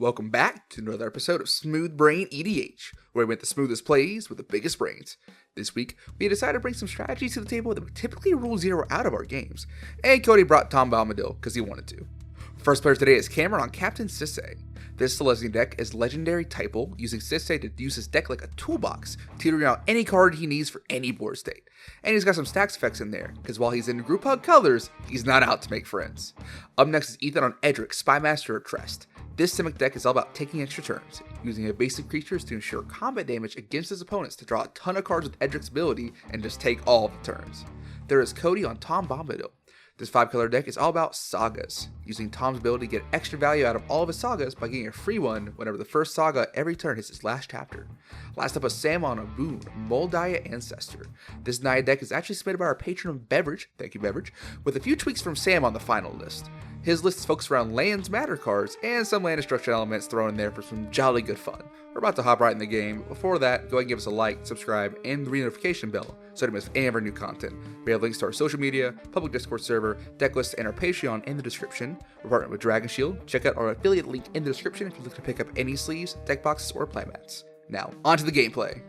Welcome back to another episode of SmoothBrainEDH, where we went the smoothest plays with the biggest brains. This week, we decided to bring some strategies to the table that would typically rule zero out of our games, and Cody brought Tom Bombadil because he wanted to. First player today is Cameron on Captain Sisay. This Celestian deck is legendary typal, using Sisay to use his deck like a toolbox, teetering out any card he needs for any board state. And he's got some stacks effects in there, because while he's in group hug colors, he's not out to make friends. Up next is Ethan on Edric, Spymaster of Trest. This Simic deck is all about taking extra turns, using a basic creatures to ensure combat damage against his opponents to draw a ton of cards with Edric's ability and just take all the turns. There is Cody on Tom Bombadil. This 5-color deck is all about sagas, using Tom's ability to get extra value out of all of his sagas by getting a free one whenever the first saga every turn hits its last chapter. Last up is Sam on Obuun, Moldiah Ancestor. This Naya deck is actually submitted by our patron Beverage, thank you Beverage, with a few tweaks from Sam on the final list. His list is focused around lands matter cards and some land destruction elements thrown in there for some jolly good fun. We're about to hop right in the game. Before that, go ahead and give us a like, subscribe, and the notification bell so you don't miss any of our new content. We have links to our social media, public Discord server, Decklists, and our Patreon in the description. We're partnered with Dragon Shield. Check out our affiliate link in the description if you're looking to pick up any sleeves, deck boxes, or playmats. Now, on to the gameplay.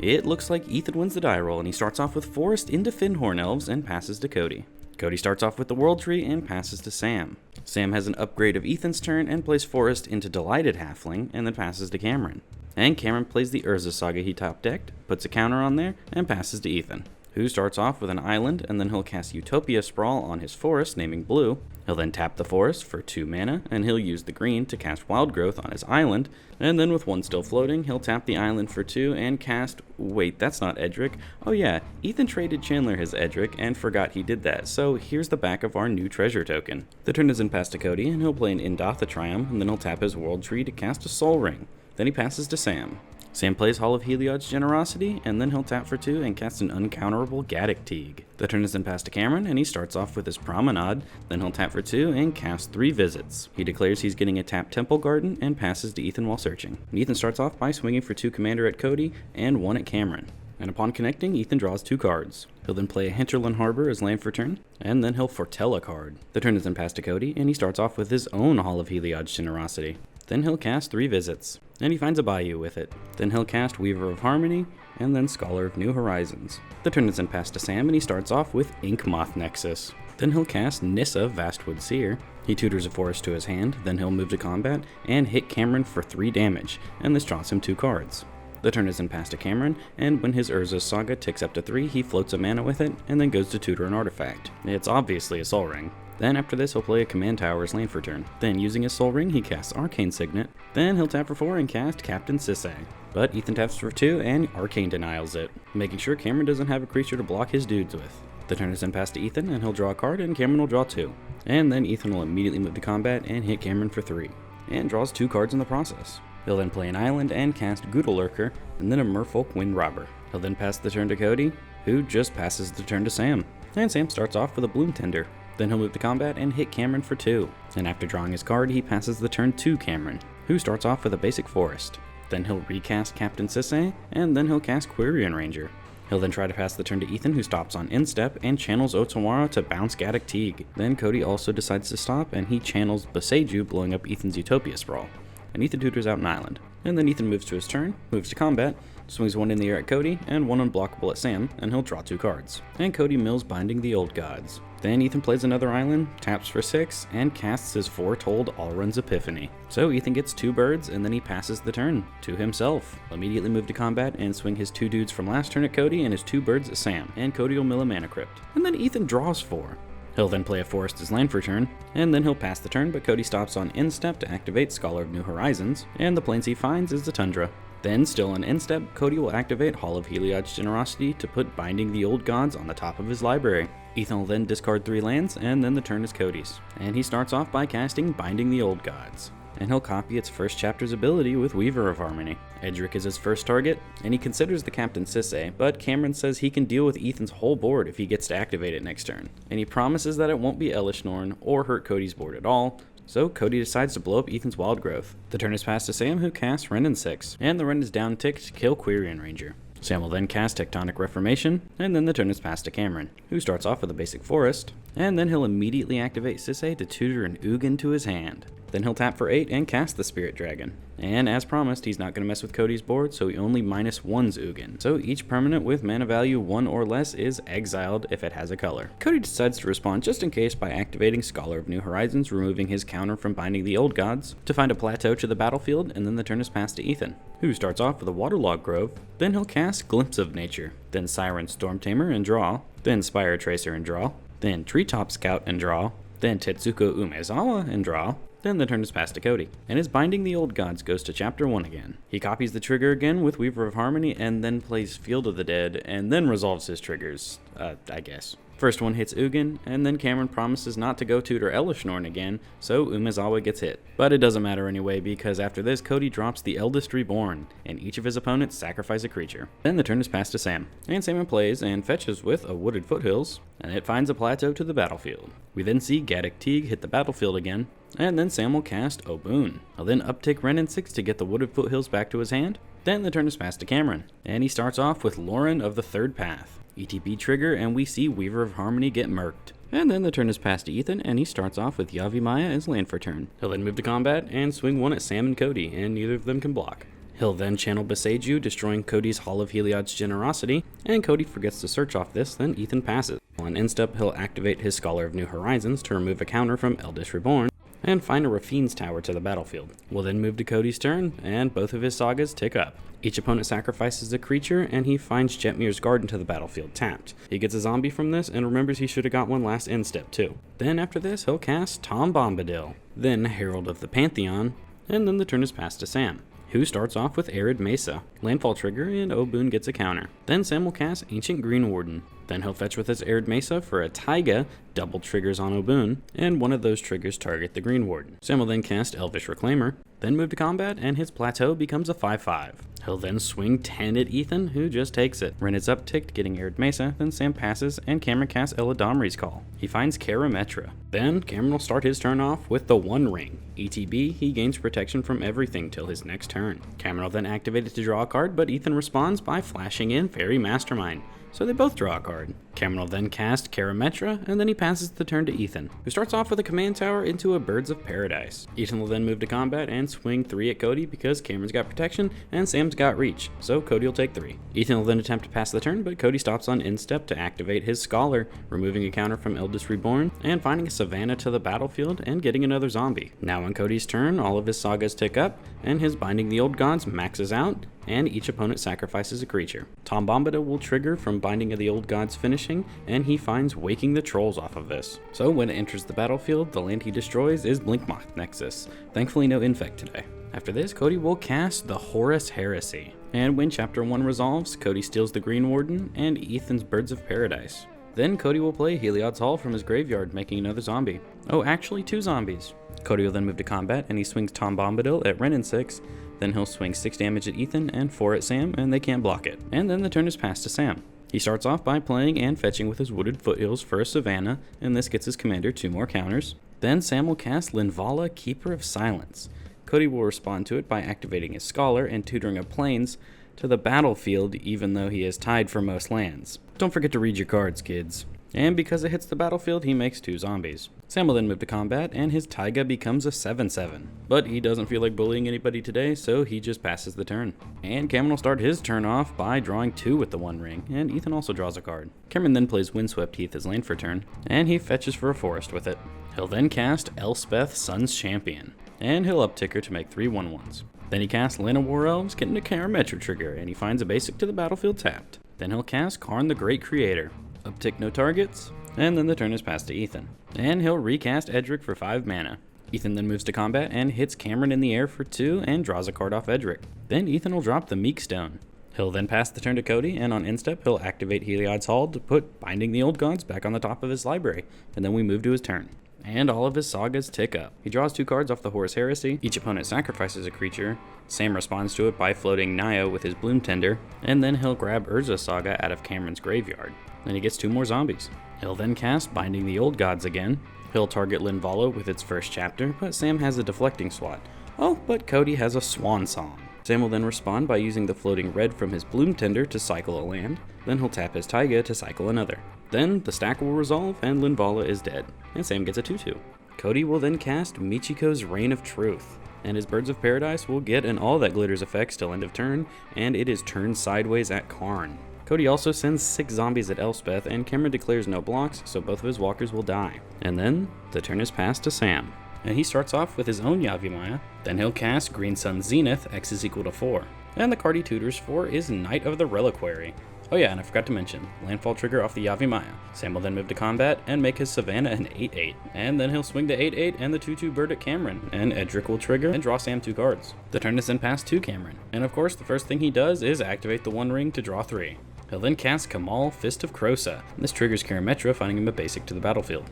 It looks like Ethan wins the die roll, and he starts off with Forest into Fyndhorn Elves and passes to Cody. Cody starts off with the World Tree and passes to Sam. Sam has an upgrade of Ethan's turn and plays Forest into Delighted Halfling and then passes to Cameron. And Cameron plays the Urza Saga he top decked, puts a counter on there, and passes to Ethan, who starts off with an island, and then he'll cast Utopia Sprawl on his Forest, naming Blue. He'll then tap the Forest for 2 mana, and he'll use the green to cast Wild Growth on his island, and then with 1 still floating, he'll tap the island for 2 and cast... Wait, that's not Edric. Oh yeah, Ethan traded Chandler his Edric and forgot he did that, so here's the back of our new treasure token. The turn is in pass to Cody, and he'll play an Indatha Triumph, and then he'll tap his World Tree to cast a Soul Ring. Then he passes to Sam. Sam plays Hall of Heliod's Generosity, and then he'll tap for 2 and cast an uncounterable Gaddock Teague. The turn is then passed to Cameron, and he starts off with his Promenade, then he'll tap for 2 and cast 3 Visits. He declares he's getting a tapped Temple Garden and passes to Ethan while searching. And Ethan starts off by swinging for 2 Commander at Cody and 1 at Cameron. And upon connecting, Ethan draws 2 cards. He'll then play a Hinterland Harbor as land for turn, and then he'll foretell a card. The turn is then passed to Cody, and he starts off with his own Hall of Heliod's Generosity. Then he'll cast 3 Visits, and he finds a Bayou with it. Then he'll cast Weaver of Harmony, and then Scholar of New Horizons. The turn is then passed to Sam, and he starts off with Inkmoth Nexus. Then he'll cast Nissa, Vastwood Seer. He tutors a forest to his hand, then he'll move to combat, and hit Cameron for 3 damage, and this draws him 2 cards. The turn is then passed to Cameron, and when his Urza Saga ticks up to 3, he floats a mana with it, and then goes to tutor an artifact. It's obviously a Soul Ring. Then after this, he'll play a Command Tower as land for turn. Then using his Soul Ring, he casts Arcane Signet. Then he'll tap for 4 and cast Captain Sisay. But Ethan taps for 2 and Arcane denials it, making sure Cameron doesn't have a creature to block his dudes with. The turn is then passed to Ethan, and he'll draw a card, and Cameron will draw 2. And then Ethan will immediately move to combat and hit Cameron for 3, and draws 2 cards in the process. He'll then play an island and cast Goodalurker, and then a Merfolk Wind Robber. He'll then pass the turn to Cody, who just passes the turn to Sam. And Sam starts off with a Bloom Tender. Then he'll move to combat and hit Cameron for 2. And after drawing his card, he passes the turn to Cameron, who starts off with a basic Forest. Then he'll recast Captain Sisay, and then he'll cast Quirion Ranger. He'll then try to pass the turn to Ethan, who stops on Instep and channels Otawara to bounce Gaddock Teague. Then Cody also decides to stop, and he channels Boseiju, blowing up Ethan's Utopia Sprawl. And Ethan tutors out an island. And then Ethan moves to his turn, moves to combat, swings 1 in the air at Cody, and 1 unblockable at Sam, and he'll draw 2 cards. And Cody mills Binding the Old Gods. Then Ethan plays another island, taps for 6, and casts his foretold Alrund's Epiphany. So Ethan gets 2 birds, and then he passes the turn to himself. He'll immediately move to combat and swing his 2 dudes from last turn at Cody and his 2 birds at Sam, and Cody will mill a Mana Crypt. And then Ethan draws 4. He'll then play a Forest as land for turn, and then he'll pass the turn, but Cody stops on Instep to activate Scholar of New Horizons, and the plains he finds is the Tundra. Then, still on Instep, Cody will activate Hall of Heliod's Generosity to put Binding the Old Gods on the top of his library. Ethan will then discard 3 lands, and then the turn is Cody's. And he starts off by casting Binding the Old Gods. And he'll copy its first chapter's ability with Weaver of Harmony. Edric is his first target, and he considers the Captain Sisay, but Cameron says he can deal with Ethan's whole board if he gets to activate it next turn. And he promises that it won't be Elishnorn or hurt Cody's board at all, so Cody decides to blow up Ethan's Wild Growth. The turn is passed to Sam, who casts Wrenn and 6, and the Wrenn is down ticked to kill Quirion Ranger. Sam will then cast Tectonic Reformation, and then the turn is passed to Cameron, who starts off with a basic Forest, and then he'll immediately activate Sisay to tutor an Ugin to his hand. Then he'll tap for 8 and cast the Spirit Dragon. And as promised, he's not going to mess with Cody's board, so he only -1s Ugin. So each permanent with mana value 1 or less is exiled if it has a color. Cody decides to respond just in case by activating Scholar of New Horizons, removing his counter from Binding the Old Gods, to find a plateau to the battlefield, and then the turn is passed to Ethan, who starts off with a Waterlogged Grove, then he'll cast Glimpse of Nature, then Siren Stormtamer and draw, then Spire Tracer and draw, then Treetop Scout and draw, then Tetsuko Umezawa and draw. Then the turn is passed to Cody, and his Binding the Old Gods goes to Chapter 1 again. He copies the trigger again with Weaver of Harmony, and then plays Field of the Dead, and then resolves his triggers, I guess. First one hits Ugin, and then Cameron promises not to go tutor Elishnorn again, so Umezawa gets hit. But it doesn't matter anyway, because after this, Cody drops the Eldest Reborn, and each of his opponents sacrifice a creature. Then the turn is passed to Sam, and Sam plays and fetches with a Wooded Foothills, and it finds a plateau to the battlefield. We then see Gaddock Teague hit the battlefield again, and then Sam will cast Obuun. He'll then uptick Ren and 6 to get the Wooded Foothills back to his hand. Then the turn is passed to Cameron, and he starts off with Lauren of the Third Path. ETB trigger, and we see Weaver of Harmony get murked. And then the turn is passed to Ethan, and he starts off with Yavimaya as land for turn. He'll then move to combat and swing one at Sam and Cody, and neither of them can block. He'll then channel Beseiju, destroying Cody's Hall of Heliod's Generosity, and Cody forgets to search off this, then Ethan passes. On end step, he'll activate his Scholar of New Horizons to remove a counter from Eldest Reborn, and find a Rafine's Tower to the battlefield. We'll then move to Cody's turn, and both of his sagas tick up. Each opponent sacrifices a creature, and he finds Jetmir's Garden to the battlefield tapped. He gets a zombie from this, and remembers he should have got one last end step too. Then after this, he'll cast Tom Bombadil, then Herald of the Pantheon, and then the turn is passed to Sam, who starts off with Arid Mesa, landfall trigger, and Obuun gets a counter. Then Sam will cast Ancient Green Warden. Then he'll fetch with his Arid Mesa for a Taiga, double triggers on Obuun, and one of those triggers target the Green Warden. Sam will then cast Elvish Reclaimer, then move to combat, and his plateau becomes a 5/5. He'll then swing 10 at Ethan, who just takes it. Ren is upticked, getting Arid Mesa, then Sam passes, and Cameron casts Eladamri's Call. He finds Karametra. Then Cameron will start his turn off with the One Ring. ETB, he gains protection from everything till his next turn. Cameron will then activate it to draw a card, but Ethan responds by flashing in Fairy Mastermind, so they both draw a card. Cameron will then cast Karametra, and then he passes the turn to Ethan, who starts off with a command tower into a Birds of Paradise. Ethan will then move to combat and swing 3 at Cody because Cameron's got protection and Sam's got reach, so Cody will take 3. Ethan will then attempt to pass the turn, but Cody stops on end step to activate his Scholar, removing a counter from Eldest Reborn, and finding a Savannah to the battlefield and getting another zombie. Now on Cody's turn, all of his sagas tick up, and his Binding the Old Gods maxes out, and each opponent sacrifices a creature. Tom Bombadil will trigger from Binding of the Old Gods finishing, and he finds Waking the Trolls off of this. So when it enters the battlefield, the land he destroys is Blinkmoth Nexus. Thankfully no Infect today. After this, Cody will cast the Horus Heresy. And when Chapter 1 resolves, Cody steals the Green Warden and Ethan's Birds of Paradise. Then Cody will play Heliod's Hall from his graveyard, making another zombie. Oh, actually 2 zombies. Cody will then move to combat, and he swings Tom Bombadil at Ren and 6. Then he'll swing 6 damage at Ethan and 4 at Sam, and they can't block it. And then the turn is passed to Sam. He starts off by playing and fetching with his Wooded Foothills for a Savannah, and this gets his commander 2 more counters. Then Sam will cast Linvala, Keeper of Silence. Cody will respond to it by activating his Scholar and tutoring a Plains to the battlefield, even though he is tied for most lands. Don't forget to read your cards, kids. And because it hits the battlefield, he makes 2 zombies. Sam will then move to combat, and his Taiga becomes a 7/7. But he doesn't feel like bullying anybody today, so he just passes the turn. And Cameron will start his turn off by drawing 2 with the One Ring, and Ethan also draws a card. Cameron then plays Windswept Heath as land for turn, and he fetches for a forest with it. He'll then cast Elspeth, Sun's Champion, and he'll uptick her to make 3 1/1s. Then he casts Lena War Elves, getting a Karametra trigger, and he finds a basic to the battlefield tapped. Then he'll cast Karn the Great Creator. Uptick no targets, and then the turn is passed to Ethan. And he'll recast Edric for 5 mana. Ethan then moves to combat and hits Cameron in the air for 2 and draws a card off Edric. Then Ethan will drop the Meek Stone. He'll then pass the turn to Cody, and on end step he'll activate Heliod's Hall to put Binding the Old Gods back on the top of his library, and then we move to his turn. And all of his sagas tick up. He draws 2 cards off the Horus Heresy. Each opponent sacrifices a creature. Sam responds to it by floating Nio with his Bloom Tender, and then he'll grab Urza's Saga out of Cameron's graveyard. Then he gets 2 more zombies. He'll then cast Binding the Old Gods again. He'll target Linvala with its first chapter, but Sam has a deflecting swat. Oh, but Cody has a Swan Song. Sam will then respond by using the floating red from his Bloom Tender to cycle a land. Then he'll tap his Taiga to cycle another. Then the stack will resolve and Linvala is dead, and Sam gets a 2/2. Cody will then cast Michiko's Reign of Truth, and his Birds of Paradise will get an All That Glitters effects till end of turn, and it is turned sideways at Karn. Cody also sends 6 zombies at Elspeth, and Cameron declares no blocks, so both of his walkers will die. And then, the turn is passed to Sam. And he starts off with his own Yavimaya, then he'll cast Green Sun Zenith, X is equal to 4. And the card he tutors for is Knight of the Reliquary. Oh yeah, and I forgot to mention, landfall trigger off the Yavimaya. Sam will then move to combat and make his Savannah an 8-8. And then he'll swing the 8-8 and the 2-2 bird at Cameron, and Edric will trigger and draw Sam 2 cards. The turn is then passed to Cameron, and of course the first thing he does is activate the One Ring to draw 3. He'll then cast Kamal, Fist of Krosa, and this triggers Karametra, finding him a basic to the battlefield.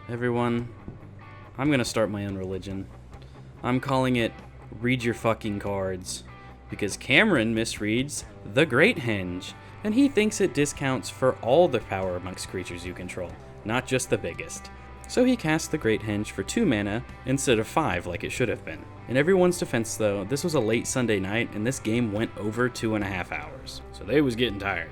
Everyone, I'm gonna start my own religion. I'm calling it Read Your Fucking Cards, because Cameron misreads the Great Henge, and he thinks it discounts for all the power amongst creatures you control, not just the biggest. So he casts the Great Henge for 2 mana instead of 5 like it should have been. In everyone's defense though, this was a late Sunday night and this game went over 2.5 hours, so they was getting tired.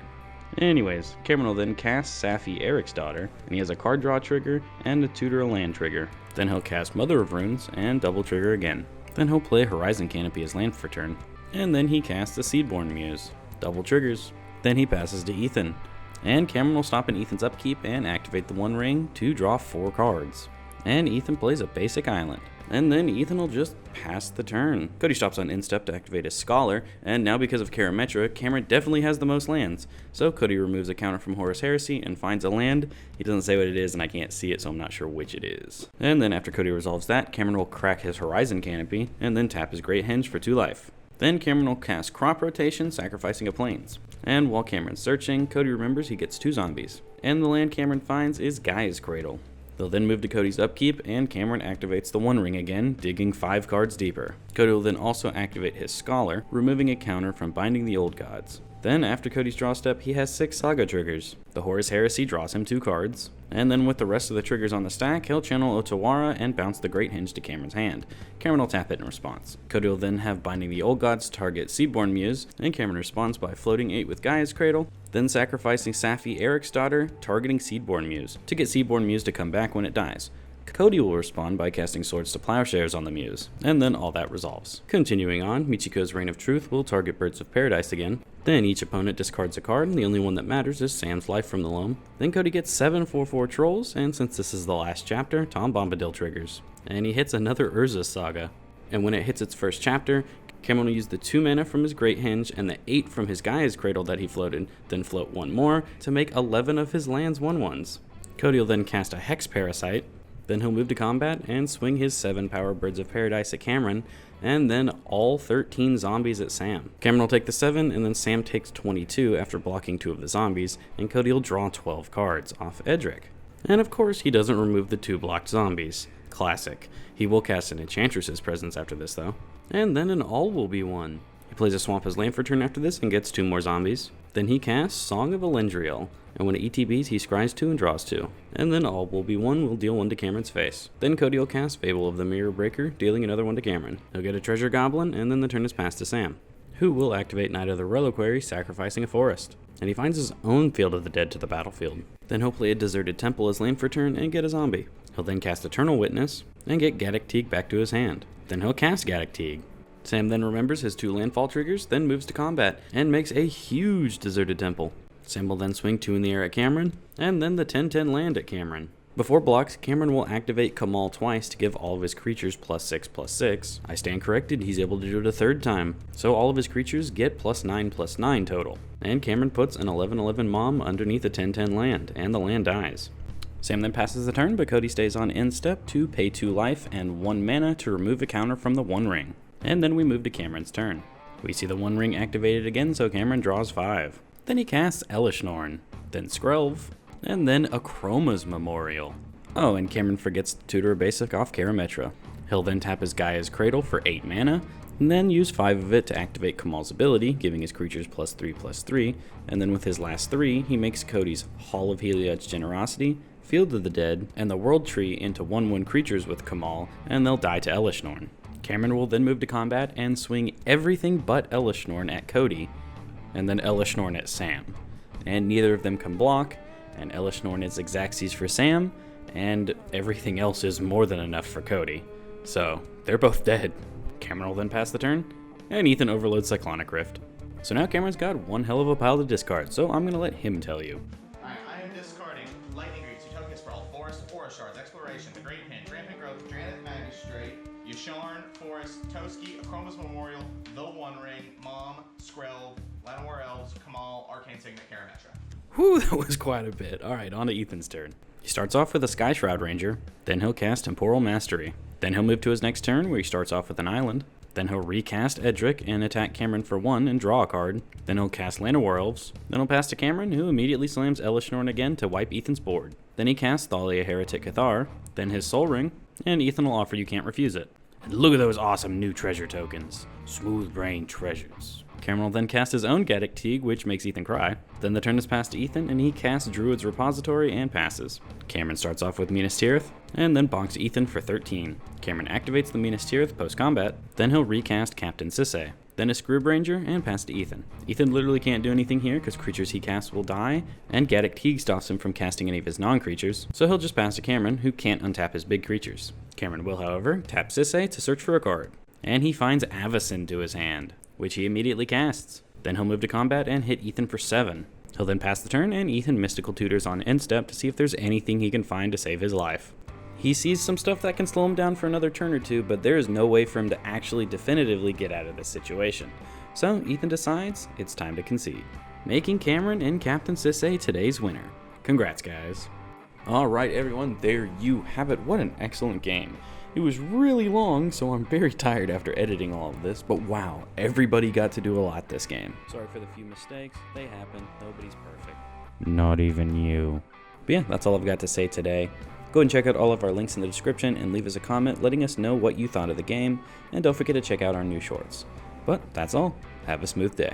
Anyways, Cameron will then cast Safi, Eric's daughter, and he has a card draw trigger and a tutor a land trigger. Then he'll cast Mother of Runes and double trigger again. Then he'll play Horizon Canopy as land for turn, and then he casts the Seedborn Muse. Double triggers. Then he passes to Ethan, and Cameron will stop in Ethan's upkeep and activate the One Ring to draw 4 cards. And Ethan plays a basic island. And then Ethan will just pass the turn. Cody stops on Instep to activate his Scholar, and now because of Karametra, Cameron definitely has the most lands. So Cody removes a counter from Horus Heresy and finds a land. He doesn't say what it is and I can't see it, so I'm not sure which it is. And then after Cody resolves that, Cameron will crack his Horizon Canopy and then tap his Great Henge for 2 life. Then Cameron will cast Crop Rotation, sacrificing a Plains. And while Cameron's searching, Cody remembers he gets 2 zombies. And the land Cameron finds is Gaia's Cradle. They'll then move to Cody's upkeep, and Cameron activates the One Ring again, digging 5 cards deeper. Cody will then also activate his Scholar, removing a counter from Binding the Old Gods. Then, after Cody's draw step, he has 6 Saga triggers. The Horus Heresy draws him 2 cards, and then with the rest of the triggers on the stack, he'll channel Otawara and bounce the Great Henge to Cameron's hand. Cameron will tap it in response. Cody will then have Binding the Old Gods target Seedborn Muse, and Cameron responds by floating 8 with Gaia's Cradle, then sacrificing Safi, Eric's daughter, targeting Seedborn Muse, to get Seedborn Muse to come back when it dies. Cody will respond by casting Swords to Plowshares on the Muse, and then all that resolves. Continuing on, Michiko's Reign of Truth will target Birds of Paradise again. Then each opponent discards a card, and the only one that matters is Sam's Life from the Loam. Then Cody gets 7 4/4 Trolls, and since this is the last chapter, Tom Bombadil triggers. And he hits another Urza Saga. And when it hits its first chapter, Cameron will use the 2 mana from his Great Henge and the 8 from his Gaia's Cradle that he floated, then float 1 more to make 11 of his lands 1/1s. Cody will then cast a Hex Parasite. Then he'll move to combat and swing his 7 power Birds of Paradise at Cameron, and then all 13 zombies at Sam. Cameron will take the 7, and then Sam takes 22 after blocking 2 of the zombies, and Cody will draw 12 cards off Edric. And of course, he doesn't remove the 2 blocked zombies. Classic. He will cast an Enchantress's Presence after this though. And then an all will be won. He plays a Swamp as land for turn after this and gets 2 more zombies. Then he casts Song of Elendriel, and when it ETBs, he scries 2 and draws 2. And then all will be 1 will deal 1 to Cameron's face. Then Cody will cast Fable of the Mirror Breaker, dealing another 1 to Cameron. He'll get a Treasure Goblin, and then the turn is passed to Sam, who will activate Knight of the Reliquary, sacrificing a forest. And he finds his own Field of the Dead to the battlefield. Then he'll play a Deserted Temple as land for turn and get a zombie. He'll then cast Eternal Witness, and get Gaddock Teeg back to his hand. Then he'll cast Gaddock Teeg. Sam then remembers his 2 landfall triggers, then moves to combat, and makes a huge Deserted Temple. Sam will then swing 2 in the air at Cameron, and then the 10/10 land at Cameron. Before blocks, Cameron will activate Kamal twice to give all of his creatures +6/+6. I stand corrected, he's able to do it a 3rd time, so all of his creatures get +9/+9 total. And Cameron puts an 11/11 Mom underneath a 10/10 land, and the land dies. Sam then passes the turn, but Cody stays on end step to pay 2 life and 1 mana to remove a counter from the One Ring. And then we move to Cameron's turn. We see the One Ring activated again, so Cameron draws 5. Then he casts Elishnorn, then Skrelv, and then Akroma's Memorial. Oh, and Cameron forgets to tutor a basic off Karametra. He'll then tap his Gaia's Cradle for 8 mana, and then use 5 of it to activate Kamal's ability, giving his creatures +3/+3, and then with his last 3, he makes Cody's Hall of Heliod's Generosity, Field of the Dead, and the World Tree into 1/1 creatures with Kamal, and they'll die to Elishnorn. Cameron will then move to combat and swing everything but Elishnorn at Cody, and then Elishnorn at Sam. And neither of them can block, and Elishnorn is Xaxes for Sam, and everything else is more than enough for Cody. So, they're both dead. Cameron will then pass the turn, and Ethan overloads Cyclonic Rift. So now Cameron's got one hell of a pile to discard, so I'm gonna let him tell you. Alright, I am discarding Lightning Greaves, Utopia Sprawl, Forest, Aura Shards, Exploration, The Great Pin, Rampant Growth, Dranet Magistrate, Yasharn, Forest, Toski, Akroma's Memorial, The One Ring, Mom, Skrelv, Llanowar Elves, Kamal, Arcane Signet, Karametra. Whew, that was quite a bit. Alright, on to Ethan's turn. He starts off with a Sky Shroud Ranger, then he'll cast Temporal Mastery. Then he'll move to his next turn where he starts off with an island. Then he'll recast Edric and attack Cameron for 1 and draw a card. Then he'll cast Llanowar Elves. Then he'll pass to Cameron, who immediately slams Elishnorn again to wipe Ethan's board. Then he casts Thalia Heretic Cathar, then his Soul Ring, and Ethan will offer You Can't Refuse It. And look at those awesome new treasure tokens. Smooth Brain Treasures. Cameron will then cast his own Gaddock Teague, which makes Ethan cry. Then the turn is passed to Ethan, and he casts Druid's Repository and passes. Cameron starts off with Minas Tirith, and then bonks Ethan for 13. Cameron activates the Minas Tirith post-combat, then he'll recast Captain Sisay. Then a Scroob Ranger, and pass to Ethan. Ethan literally can't do anything here because creatures he casts will die, and Gaddock Teague stops him from casting any of his non-creatures, so he'll just pass to Cameron, who can't untap his big creatures. Cameron will, however, tap Sisay to search for a card, and he finds Avacyn to his hand, which he immediately casts. Then he'll move to combat and hit Ethan for 7. He'll then pass the turn, and Ethan Mystical Tutors on end step to see if there's anything he can find to save his life. He sees some stuff that can slow him down for another turn or two, but there is no way for him to actually definitively get out of this situation. So Ethan decides it's time to concede, making Cameron and Captain Sisay today's winner. Congrats, guys. Alright everyone, there you have it. What an excellent game. It was really long, so I'm very tired after editing all of this, but wow, everybody got to do a lot this game. Sorry for the few mistakes, they happen, nobody's perfect. Not even you. But yeah, that's all I've got to say today. Go and check out all of our links in the description and leave us a comment letting us know what you thought of the game, and don't forget to check out our new shorts. But that's all. Have a smooth day.